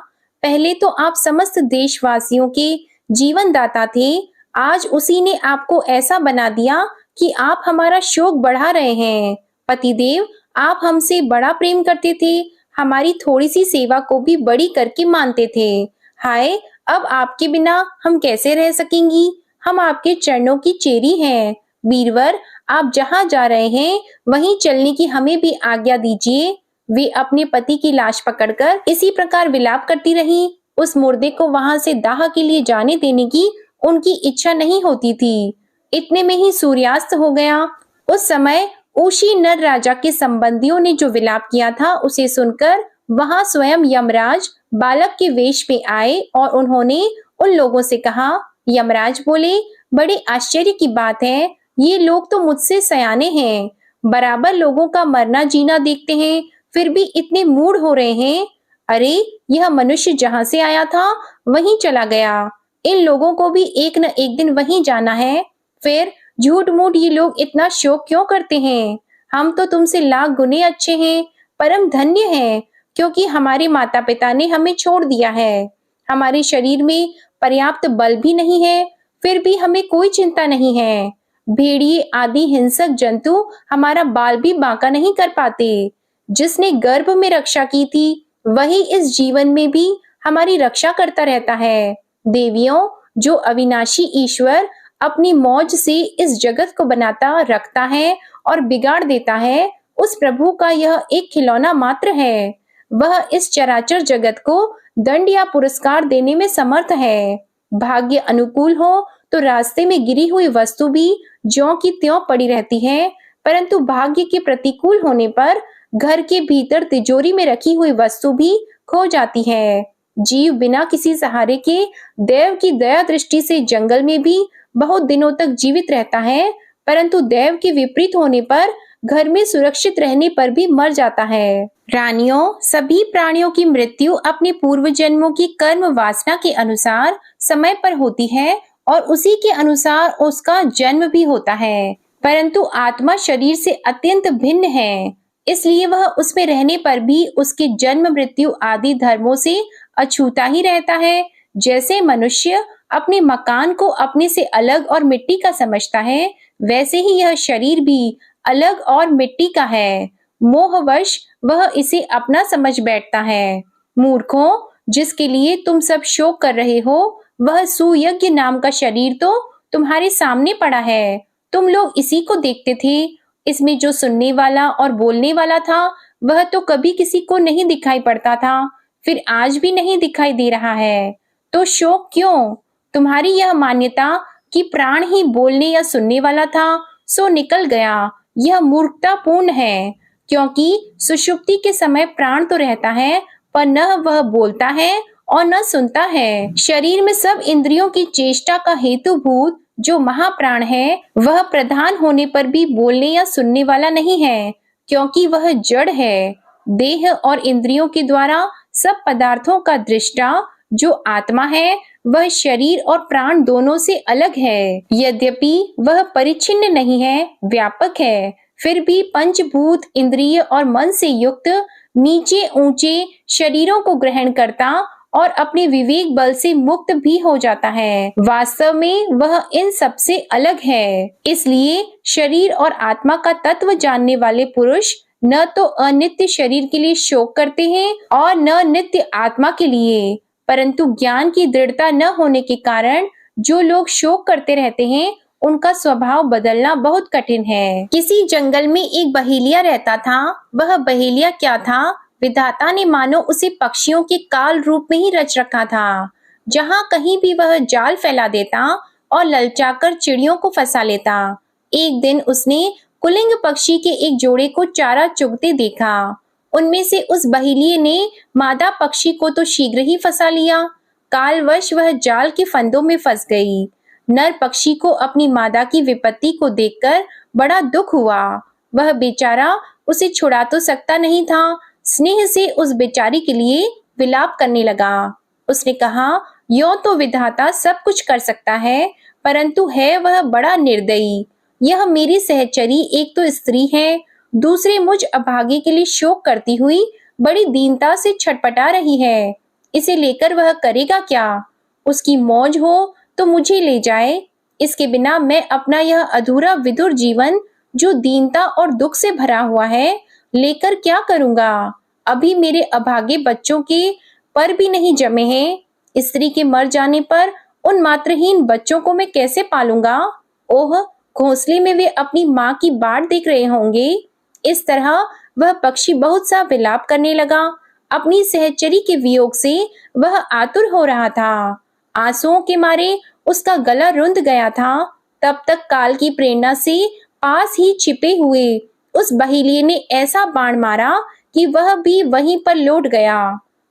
पहले तो आप समस्त देशवासियों के जीवन दाता थे। आज उसी ने आपको ऐसा बना दिया कि आप हमारा शोक बढ़ा रहे हैं। पतिदेव, आप हमसे बड़ा प्रेम करते थे। हमारी थोड़ी सी सेवा को भी बड़ी करके मानते थे। हाय, अब आपके बिना हम कैसे रह सकेंगी। हम आपके चरणों की चेरी हैं। वीरवर, आप जहां जा रहे हैं वहीं चलने की हमें भी आज्ञा दीजिए। वे अपने पति की लाश पकड़कर इसी प्रकार विलाप करती रही। उस मुर्दे को वहां से दाह के लिए जाने देने की उनकी इच्छा नहीं होती थी। इतने में ही सूर्यास्त हो गया। उस समय उशी नर राजा के संबंधियों ने जो विलाप किया था उसे सुनकर वहां स्वयं यमराज बालक के वेश में आए और उन्होंने उन लोगों से कहा। यमराज बोले, बड़े आश्चर्य की बात है, ये लोग तो मुझसे सयाने हैं, बराबर लोगों का मरना जीना देखते हैं, फिर भी इतने मूढ़ हो रहे हैं। अरे, यह मनुष्य जहां से आया था वहीं चला गया। इन लोगों को भी एक न एक दिन वहीं जाना है। फिर झूठ मूठ ये लोग इतना शोक क्यों करते हैं। हम तो तुमसे लाख गुने अच्छे हैं, परम धन्य हैं, क्योंकि हमारे माता पिता ने हमें छोड़ दिया है। हमारे शरीर में पर्याप्त बल भी नहीं है, फिर भी हमें कोई चिंता नहीं है। भेड़िए आदि हिंसक जंतु हमारा बाल भी बांका नहीं कर पाते। जिसने गर्भ में रक्षा की थी वही इस जीवन में भी हमारी रक्षा करता रहता है। देवियों, जो अविनाशी ईश्वर अपनी मौज से इस जगत को बनाता रखता है और बिगाड़ देता है, उस प्रभु का यह एक खिलौना मात्र है। वह इस चराचर जगत को दंड या पुरस्कार देने में समर्थ है। भाग्य अनुकूल हो तो रास्ते में गिरी हुई वस्तु भी ज्यों की त्यों पड़ी रहती है, परंतु भाग्य के प्रतिकूल होने पर घर के भीतर तिजोरी में रखी हुई वस्तु भी खो जाती है। जीव बिना किसी सहारे के देव की दया दृष्टि से जंगल में भी बहुत दिनों तक जीवित रहता है, परंतु देव के विपरीत होने पर घर में सुरक्षित रहने पर भी मर जाता है। रानियों, सभी प्राणियों की मृत्यु अपने पूर्व जन्मों की कर्म वासना के अनुसार समय पर होती है और उसी के अनुसार उसका जन्म भी होता है, परंतु आत्मा शरीर से अत्यंत भिन्न है, इसलिए वह उसमें रहने पर भी उसके जन्म मृत्यु आदि धर्मों से अछूता ही रहता है। जैसे मनुष्य अपने मकान को अपने से अलग और मिट्टी का समझता है, वैसे ही यह शरीर भी अलग और मिट्टी का है। मोहवश वह इसे अपना समझ बैठता है। मूर्खों, जिसके लिए तुम सब शोक कर रहे हो, वह सुयज्ञ नाम का शरीर तो तुम्हारे सामने पड़ा है। तुम लोग इसी को देखते थे। इसमें जो सुनने वाला और बोलने वाला था वह तो कभी किसी को नहीं दिखाई पड़ता था, फिर आज भी नहीं दिखाई दे रहा है। तो शोक क्यों? तुम्हारी यह मान्यता कि प्राण ही बोलने या सुनने वाला था सो निकल गया, यह मूर्खतापूर्ण है, क्योंकि सुषुप्ति के समय प्राण तो रहता है पर न वह बोलता है और न सुनता है। शरीर में सब इंद्रियों की चेष्टा का हेतुभूत जो महाप्राण है वह प्रधान होने पर भी बोलने या सुनने वाला नहीं है, क्योंकि वह जड़ है। देह और इंद्रियों के द्वारा सब पदार्थों का दृष्टा जो आत्मा है वह शरीर और प्राण दोनों से अलग है। यद्यपि वह परिच्छिन्न नहीं है, व्यापक है, फिर भी पंचभूत इंद्रिय और मन से युक्त नीचे ऊंचे शरीरों को ग्रहण करता और अपने विवेक बल से मुक्त भी हो जाता है। वास्तव में वह इन सबसे अलग है। इसलिए शरीर और आत्मा का तत्व जानने वाले पुरुष न तो अनित्य शरीर के लिए शोक करते हैं और न नित्य आत्मा के लिए, परंतु ज्ञान की दृढ़ता न होने के कारण जो लोग शोक करते रहते हैं उनका स्वभाव बदलना बहुत कठिन है। किसी जंगल में एक बहेलिया रहता था। वह बहेलिया क्या था? विधाता ने मानो उसे पक्षियों के काल रूप में ही रच रखा था। जहाँ कहीं भी वह जाल फैला देता और ललचाकर चिड़ियों को फंसा लेता। एक दिन उसने कुलिंग पक्षी के एक जोड़े को चारा चुगते देखा। उनमें से उस बहेलिये ने मादा पक्षी को तो शीघ्र ही फंसा लिया। कालवश वह जाल के फंदों में फंस गई। नर पक्षी को अपनी मादा की विपत्ति को देखकर बड़ा दुख हुआ। वह बेचारा उसे छुड़ा तो सकता नहीं था। स्नेह से उस बेचारी के लिए विलाप करने लगा। उसने कहा, यों तो विधाता सब कुछ कर सकता है, परंतु है वह बड़ा निर्दयी। यह मेरी सहचरी एक तो स्त्री है, दूसरे मुझ अभागे के लिए शोक करती हुई बड़ी दीनता से छटपटा रही है। इसे लेकर वह करेगा क्या? उसकी मौज हो तो मुझे ले जाए। इसके बिना मैं अपना यह अधूरा विधुर जीवन जो दीनता और दुख से भरा हुआ है लेकर क्या करूंगा? अभी मेरे अभागे बच्चों के पर भी नहीं जमे हैं। स्त्री के मर जाने पर उन मात्रहीन बच्चों को मैं कैसे पालूंगा? ओह, घोंसले में वे अपनी माँ की बाट देख रहे होंगे। इस तरह वह पक्षी बहुत सा विलाप करने लगा। अपनी सहचरी के वियोग से वह आतुर हो रहा था। आंसुओं के मारे उसका गला रुंध गया था। तब तक काल की प्रेरणा से पास ही छिपे हुए उस बहेलिये ने ऐसा बाण मारा कि वह भी वहीं पर लौट गया।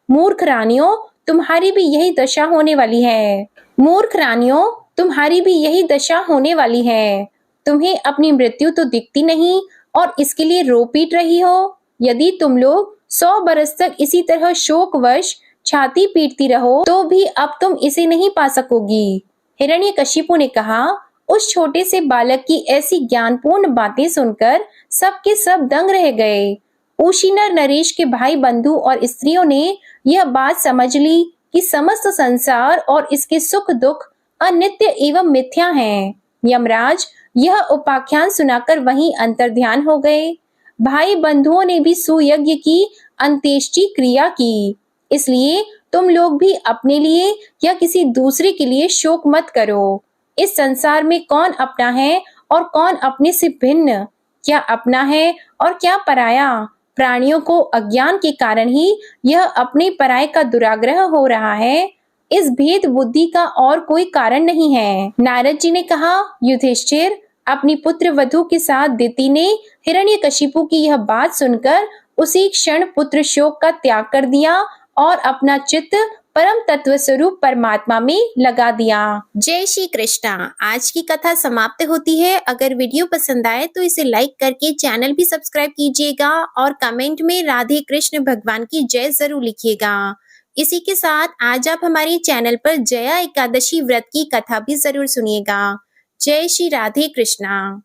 मूर्ख रानियों, तुम्हारी भी यही दशा होने वाली है। मूर्ख रानियों, तुम्हारी भी यही दशा होने वाली है। तुम्हें अपनी मृत्यु तो दिखती नहीं और इसके लिए रो पीट रही हो। यदि तुम लोग 100 बरस तक इसी तरह शोकवश छाती पीटती रहो तो भी अब तुम इसे नहीं पा सकोगी। हिरण्यकशिपु ने कहा। उस छोटे से बालक की ऐसी ज्ञानपूर्ण बातें सुनकर सब के सब दंग रह गए। उशीनर नरेश के भाई बंधु और स्त्रियों ने यह बात समझ ली कि समस्त संसार और इसके सुख दुख अनित्य एवं मिथ्या हैं। यमराज यह उपाख्यान सुनाकर वहीं अंतर्ध्यान हो गए। भाई बंधुओं ने भी सुयज्ञ की अंत्येष्टि क्रिया की। इसलिए तुम लोग भी अपने लिए या किसी दूसरे के लिए शोक मत करो। इस संसार में कौन अपना है और कौन अपने से भिन्न, क्या अपना है और क्या पराया? प्राणियों को अज्ञान के कारण ही यह अपने पराये का दुराग्रह हो रहा है। इस भेद बुद्धि का और कोई कारण नहीं है। नारद जी ने कहा, युधिष्ठिर, अपनी पुत्र वधू के साथ दिति ने हिरण्यकशिपु की यह बात सुनकर उसी क्षण पुत्र शोक का त्याग कर दिया और अपना चित्त परम तत्व स्वरूप परमात्मा में लगा दिया। जय श्री कृष्णा। आज की कथा समाप्त होती है। अगर वीडियो पसंद आए तो इसे लाइक करके चैनल भी सब्सक्राइब कीजिएगा और कमेंट में राधे कृष्ण भगवान की जय जरूर लिखिएगा। इसी के साथ आज आप हमारे चैनल पर जया एकादशी व्रत की कथा भी जरूर सुनिएगा। जय श्री राधे कृष्णा।